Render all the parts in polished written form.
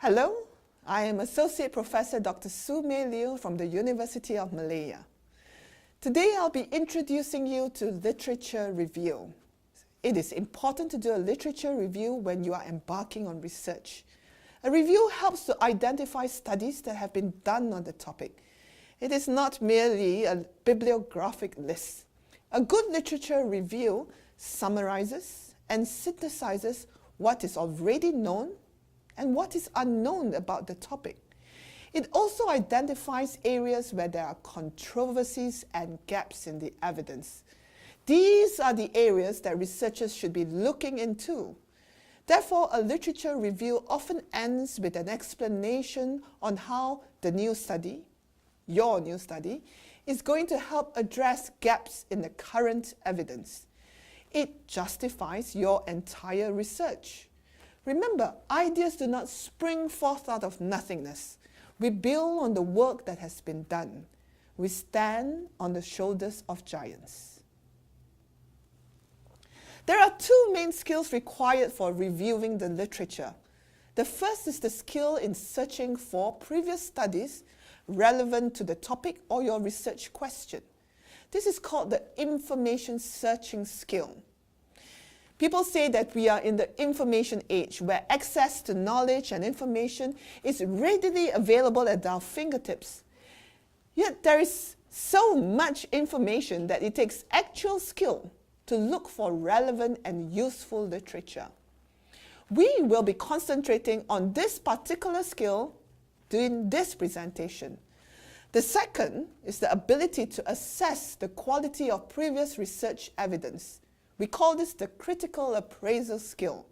Hello, I am Associate Professor Dr. Su Mei Liu from the University of Malaya. Today I'll be introducing you to literature review. It is important to do a literature review when you are embarking on research. A review helps to identify studies that have been done on the topic. It is not merely a bibliographic list. A good literature review summarizes and synthesizes what is already known and what is unknown about the topic. It also identifies areas where there are controversies and gaps in the evidence. These are the areas that researchers should be looking into. Therefore, a literature review often ends with an explanation on how the new study, your new study, is going to help address gaps in the current evidence. It justifies your entire research. Remember, ideas do not spring forth out of nothingness. We build on the work that has been done. We stand on the shoulders of giants. There are two main skills required for reviewing the literature. The first is the skill in searching for previous studies relevant to the topic or your research question. This is called the information searching skill. People say that we are in the information age where access to knowledge and information is readily available at our fingertips. Yet there is so much information that it takes actual skill to look for relevant and useful literature. We will be concentrating on this particular skill during this presentation. The second is the ability to assess the quality of previous research evidence. We call this the critical appraisal skill.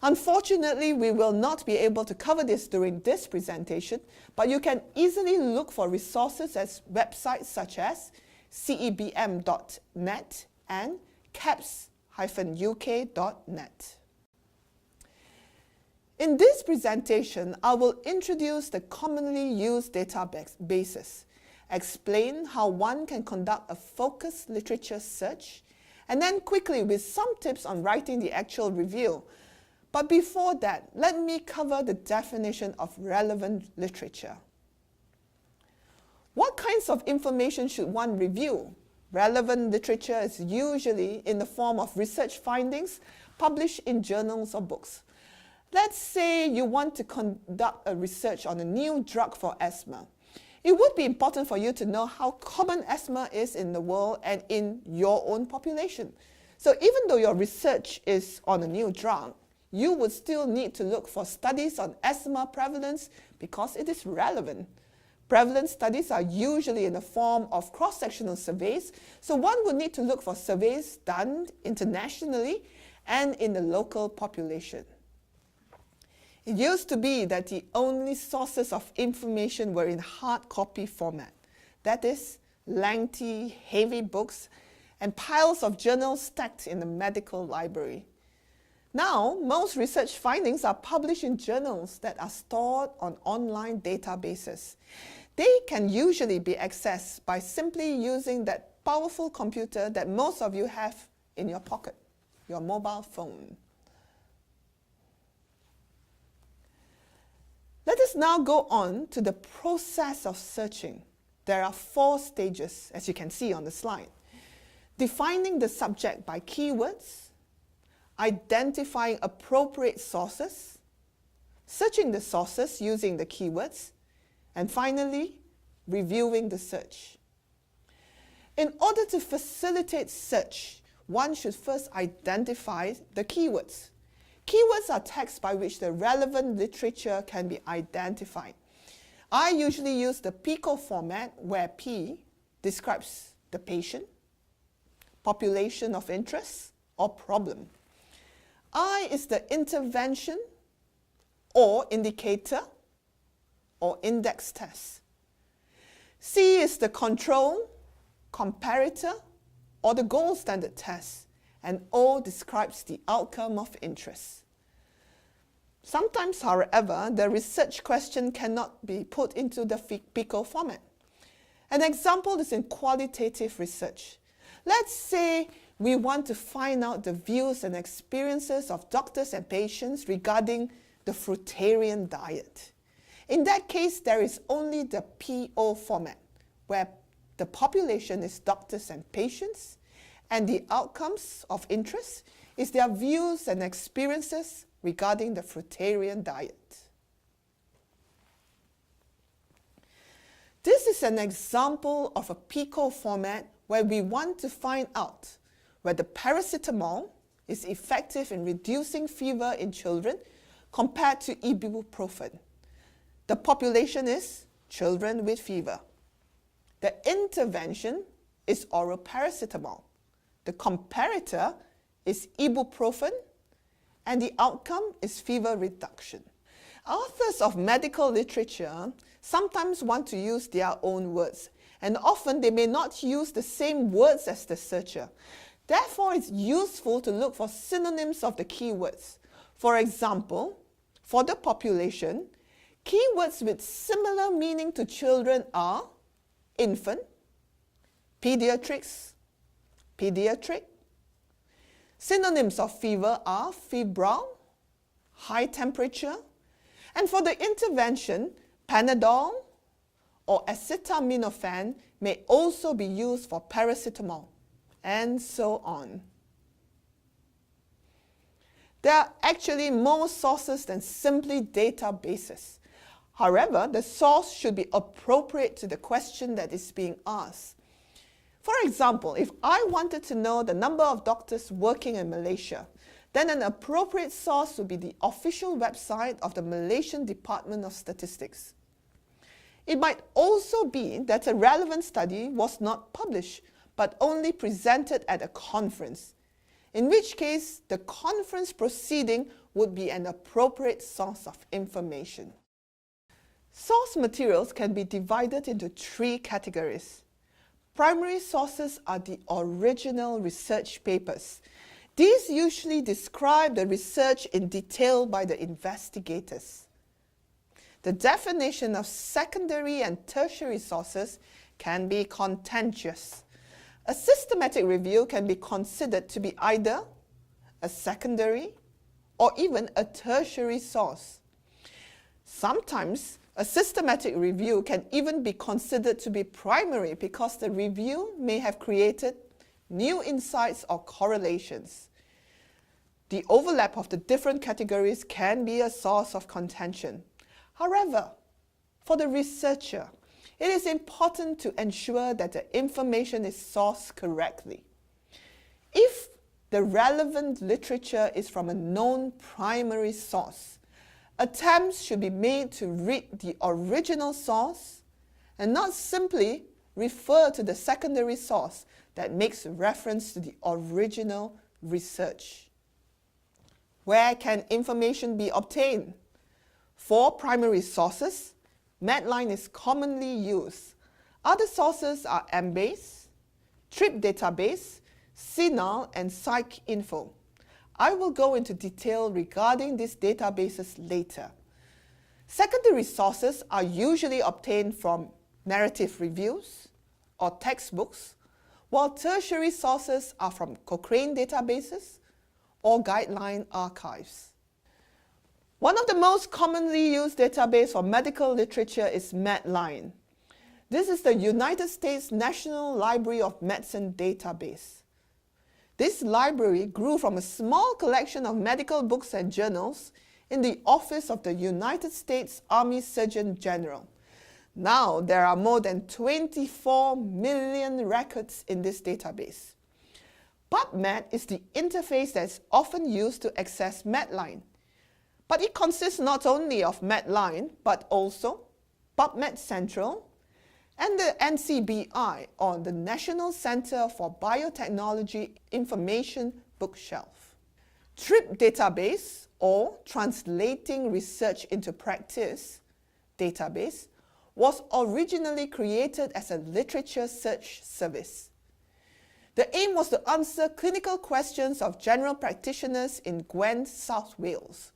Unfortunately, we will not be able to cover this during this presentation, but you can easily look for resources at websites such as cebm.net and caps-uk.net. In this presentation, I will introduce the commonly used databases, explain how one can conduct a focused literature search, and then quickly with some tips on writing the actual review. But before that, let me cover the definition of relevant literature. What kinds of information should one review? Relevant literature is usually in the form of research findings published in journals or books. Let's say you want to conduct a research on a new drug for asthma. It would be important for you to know how common asthma is in the world and in your own population. So even though your research is on a new drug, you would still need to look for studies on asthma prevalence because it is relevant. Prevalence studies are usually in the form of cross-sectional surveys, so one would need to look for surveys done internationally and in the local population. It used to be that the only sources of information were in hard copy format. That is, lengthy, heavy books and piles of journals stacked in the medical library. Now, most research findings are published in journals that are stored on online databases. They can usually be accessed by simply using that powerful computer that most of you have in your pocket, your mobile phone. Let us now go on to the process of searching. There are 4 stages, as you can see on the slide. Defining the subject by keywords, identifying appropriate sources, searching the sources using the keywords, and finally, reviewing the search. In order to facilitate search, one should first identify the keywords. Keywords are tags by which the relevant literature can be identified. I usually use the PICO format where P describes the patient, population of interest, or problem. I is the intervention or indicator or index test. C is the control, comparator, or the gold standard test. And O describes the outcome of interest. Sometimes, however, the research question cannot be put into the PICO format. An example is in qualitative research. Let's say we want to find out the views and experiences of doctors and patients regarding the fruitarian diet. In that case, there is only the PO format, where the population is doctors and patients, and the outcomes of interest is their views and experiences regarding the fruitarian diet. This is an example of a PICO format where we want to find out whether paracetamol is effective in reducing fever in children compared to ibuprofen. The population is children with fever. The intervention is oral paracetamol. The comparator is ibuprofen, and the outcome is fever reduction. Authors of medical literature sometimes want to use their own words, and often they may not use the same words as the searcher. Therefore, it's useful to look for synonyms of the keywords. For example, for the population, keywords with similar meaning to children are infant, pediatrics, pediatric. Synonyms of fever are febrile, high temperature, and for the intervention, Panadol or acetaminophen may also be used for paracetamol, and so on. There are actually more sources than simply databases. However, the source should be appropriate to the question that is being asked. For example, if I wanted to know the number of doctors working in Malaysia, then an appropriate source would be the official website of the Malaysian Department of Statistics. It might also be that a relevant study was not published, but only presented at a conference, in which case the conference proceeding would be an appropriate source of information. Source materials can be divided into 3 categories. Primary sources are the original research papers. These usually describe the research in detail by the investigators. The definition of secondary and tertiary sources can be contentious. A systematic review can be considered to be either a secondary or even a tertiary source. Sometimes a systematic review can even be considered to be primary because the review may have created new insights or correlations. The overlap of the different categories can be a source of contention. However, for the researcher, it is important to ensure that the information is sourced correctly. If the relevant literature is from a known primary source, attempts should be made to read the original source and not simply refer to the secondary source that makes reference to the original research. Where can information be obtained? For primary sources, Medline is commonly used. Other sources are Embase, Trip Database, CINAHL, and PsycInfo. I will go into detail regarding these databases later. Secondary sources are usually obtained from narrative reviews or textbooks, while tertiary sources are from Cochrane databases or guideline archives. One of the most commonly used databases for medical literature is Medline. This is the United States National Library of Medicine database. This library grew from a small collection of medical books and journals in the office of the United States Army Surgeon General. Now there are more than 24 million records in this database. PubMed is the interface that is often used to access Medline. But it consists not only of Medline, but also PubMed Central and the NCBI, or the National Center for Biotechnology Information Bookshelf. Trip Database, or Translating Research into Practice database, was originally created as a literature search service. The aim was to answer clinical questions of general practitioners in Gwent, South Wales.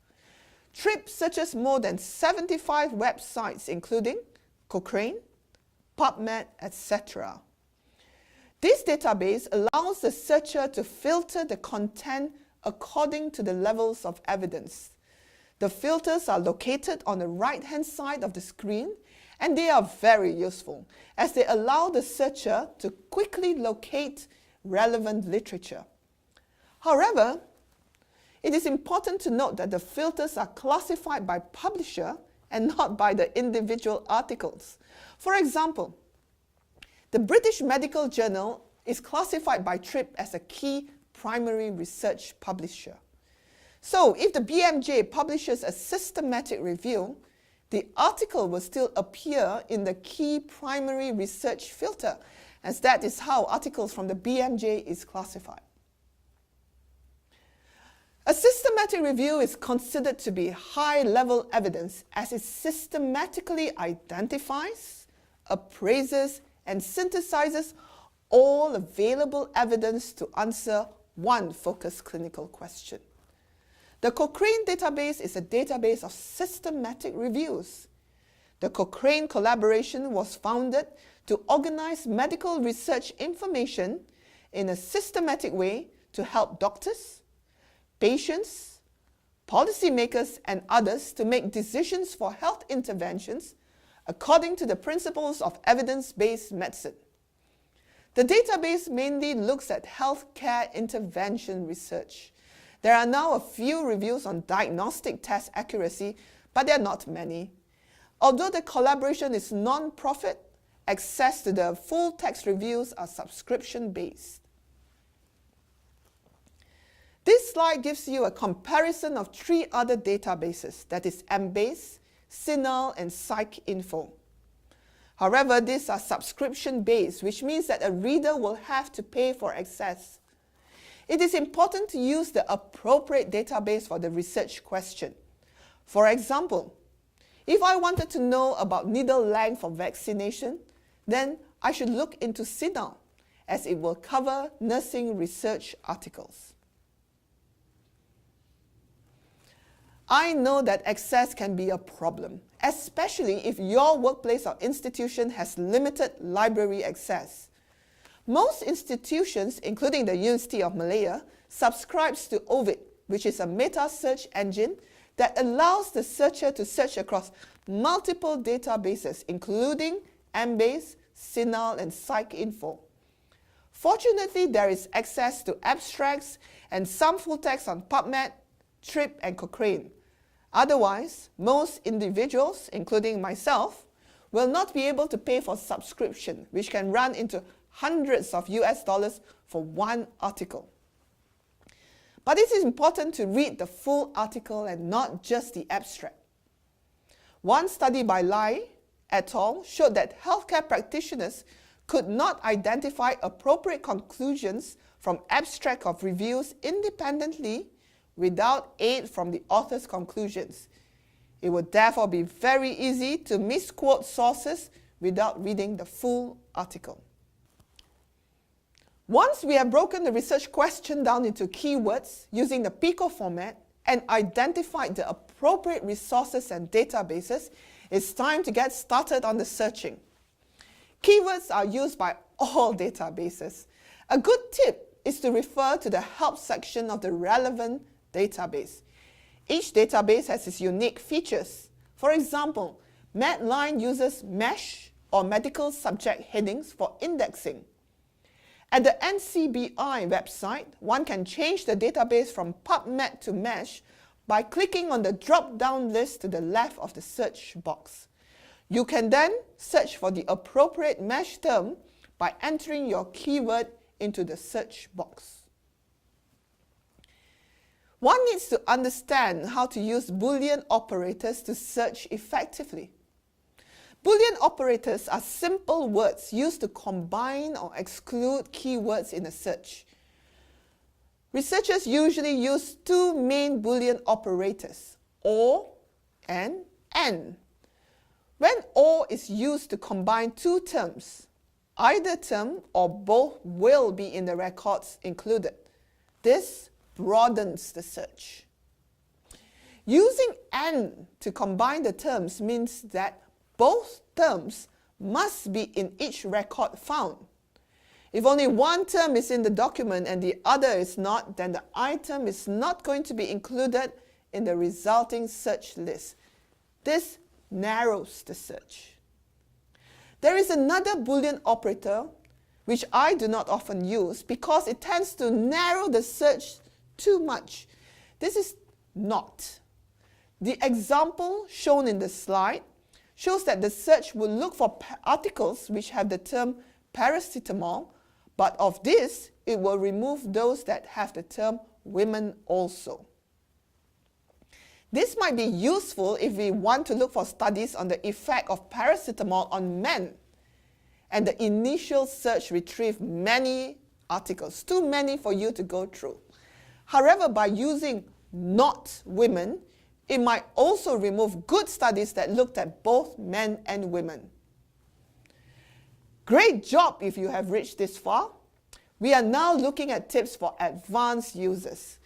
Trip searches more than 75 websites, including Cochrane, PubMed, etc. This database allows the searcher to filter the content according to the levels of evidence. The filters are located on the right-hand side of the screen, and they are very useful as they allow the searcher to quickly locate relevant literature. However, it is important to note that the filters are classified by publisher and not by the individual articles. For example, the British Medical Journal is classified by TRIP as a key primary research publisher. So if the BMJ publishes a systematic review, the article will still appear in the key primary research filter, as that is how articles from the BMJ is classified. A systematic review is considered to be high-level evidence as it systematically identifies, appraises, and synthesizes all available evidence to answer one focused clinical question. The Cochrane database is a database of systematic reviews. The Cochrane collaboration was founded to organize medical research information in a systematic way to help doctors, patients, policymakers, and others to make decisions for health interventions according to the principles of evidence-based medicine. The database mainly looks at healthcare intervention research. There are now a few reviews on diagnostic test accuracy, but there are not many. Although the collaboration is non-profit, access to the full-text reviews are subscription-based. This slide gives you a comparison of 3 other databases, that is Embase, CINAHL, and PsycInfo. However, these are subscription-based, which means that a reader will have to pay for access. It is important to use the appropriate database for the research question. For example, if I wanted to know about needle length for vaccination, then I should look into CINAHL, as it will cover nursing research articles. I know that access can be a problem, especially if your workplace or institution has limited library access. Most institutions, including the University of Malaya, subscribes to Ovid, which is a meta-search engine that allows the searcher to search across multiple databases, including Embase, CINAHL, and PsycInfo. Fortunately, there is access to abstracts and some full text on PubMed, TRIP, and Cochrane. Otherwise, most individuals, including myself, will not be able to pay for subscription, which can run into hundreds of US dollars for one article. But it is important to read the full article and not just the abstract. One study by Lai et al. Showed that healthcare practitioners could not identify appropriate conclusions from abstract of reviews independently without aid from the author's conclusions. It would therefore be very easy to misquote sources without reading the full article. Once we have broken the research question down into keywords using the PICO format and identified the appropriate resources and databases, it's time to get started on the searching. Keywords are used by all databases. A good tip is to refer to the help section of the relevant database. Each database has its unique features. For example, Medline uses MESH or medical subject headings for indexing. At the NCBI website, one can change the database from PubMed to MESH by clicking on the drop-down list to the left of the search box. You can then search for the appropriate MESH term by entering your keyword into the search box. One needs to understand how to use Boolean operators to search effectively. Boolean operators are simple words used to combine or exclude keywords in a search. Researchers usually use 2 main Boolean operators, OR and AND. When OR is used to combine 2 terms, either term or both will be in the records included. This broadens the search. Using AND to combine the terms means that both terms must be in each record found. If only one term is in the document and the other is not, then the item is not going to be included in the resulting search list. This narrows the search. There is another Boolean operator which I do not often use because it tends to narrow the search too much. This is not. The example shown in the slide shows that the search will look for articles which have the term paracetamol, but of this, it will remove those that have the term women also. This might be useful if we want to look for studies on the effect of paracetamol on men, and the initial search retrieved many articles, too many for you to go through. However, by using not women, it might also remove good studies that looked at both men and women. Great job if you have reached this far. We are now looking at tips for advanced users.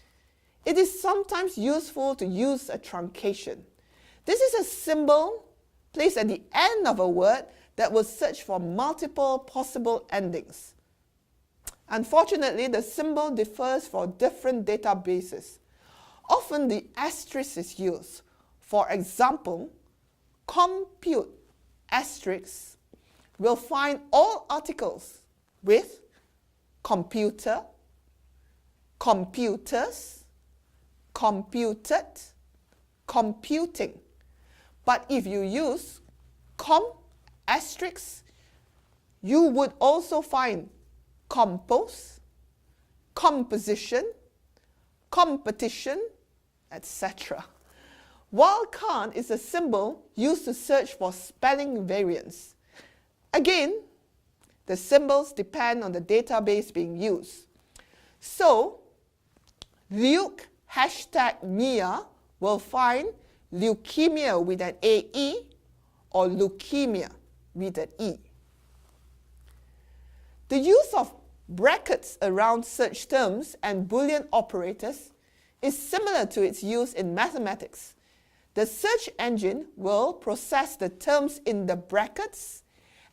It is sometimes useful to use a truncation. This is a symbol placed at the end of a word that will search for multiple possible endings. Unfortunately, the symbol differs for different databases. Often the asterisk is used. For example, compute asterisk will find all articles with computer, computers, computed, computing. But if you use asterisk, you would also find compose, composition, competition, etc. Wildcard is a symbol used to search for spelling variants. Again, the symbols depend on the database being used. So, Luke #Mia will find leukemia with an AE or leukemia with an E. The use of brackets around search terms and Boolean operators is similar to its use in mathematics. The search engine will process the terms in the brackets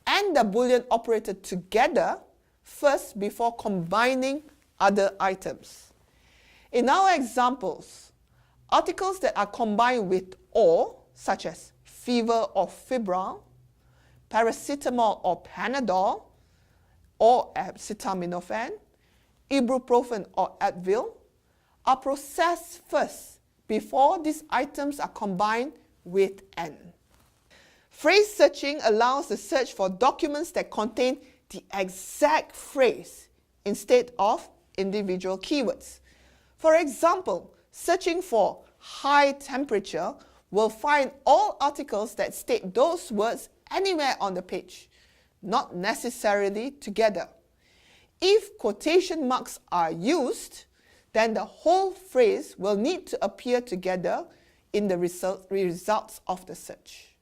and the Boolean operator together first before combining other items. In our examples, articles that are combined with or, such as fever or febrile, paracetamol or Panadol, or acetaminophen, ibuprofen or Advil, are processed first before these items are combined with N. Phrase searching allows the search for documents that contain the exact phrase instead of individual keywords. For example, searching for high temperature will find all articles that state those words anywhere on the page, not necessarily together. If quotation marks are used, then the whole phrase will need to appear together in the results of the search.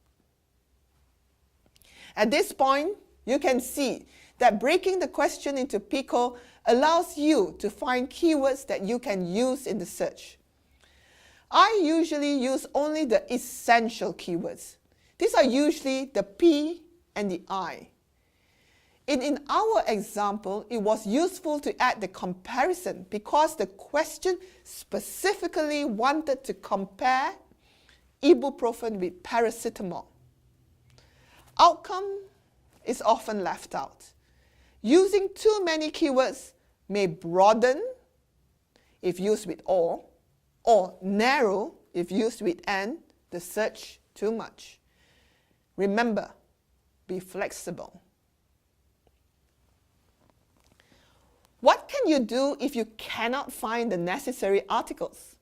At this point, you can see that breaking the question into PICO allows you to find keywords that you can use in the search. I usually use only the essential keywords. These are usually the P and the I. In our example, it was useful to add the comparison because the question specifically wanted to compare ibuprofen with paracetamol. Outcome is often left out. Using too many keywords may broaden if used with or narrow if used with and the search too much. Remember, be flexible. What can you do if you cannot find the necessary articles?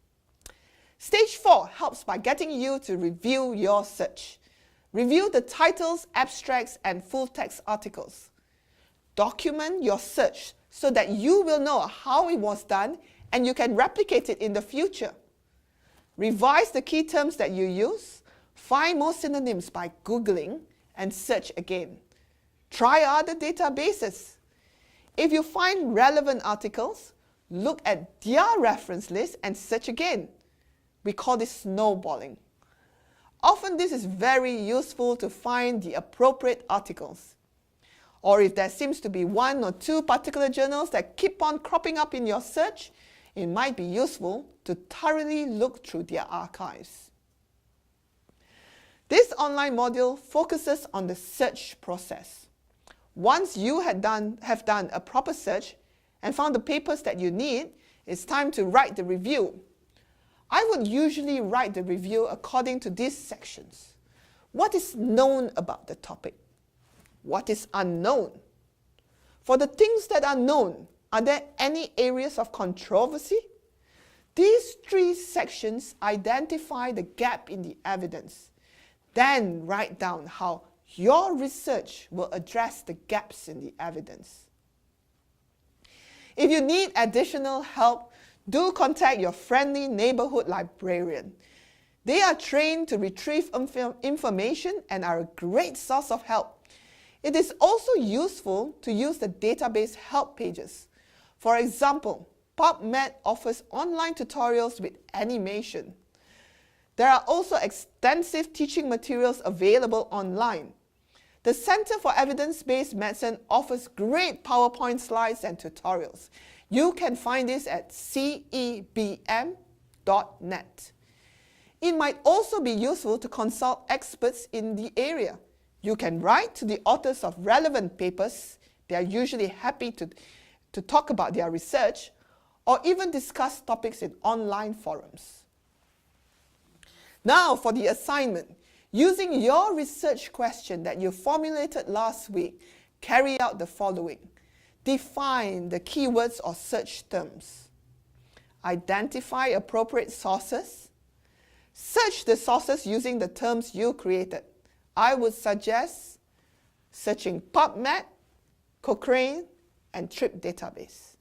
Stage 4 helps by getting you to review your search. Review the titles, abstracts, and full-text articles. Document your search so that you will know how it was done and you can replicate it in the future. Revise the key terms that you use. Find more synonyms by Googling and search again. Try other databases. If you find relevant articles, look at their reference list and search again. We call this snowballing. Often this is very useful to find the appropriate articles. Or if there seems to be one or two particular journals that keep on cropping up in your search, it might be useful to thoroughly look through their archives. This online module focuses on the search process. Once you have done a proper search and found the papers that you need, it's time to write the review. I would usually write the review according to these sections. What is known about the topic? What is unknown? For the things that are known, are there any areas of controversy? These three sections identify the gap in the evidence. Then write down how your research will address the gaps in the evidence. If you need additional help, do contact your friendly neighborhood librarian. They are trained to retrieve information and are a great source of help. It is also useful to use the database help pages. For example, PubMed offers online tutorials with animation. There are also extensive teaching materials available online. The Center for Evidence-Based Medicine offers great PowerPoint slides and tutorials. You can find this at cebm.net. It might also be useful to consult experts in the area. You can write to the authors of relevant papers. They are usually happy to talk about their research or even discuss topics in online forums. Now for the assignment. Using your research question that you formulated last week, carry out the following. Define the keywords or search terms. Identify appropriate sources. Search the sources using the terms you created. I would suggest searching PubMed, Cochrane, and Trip Database.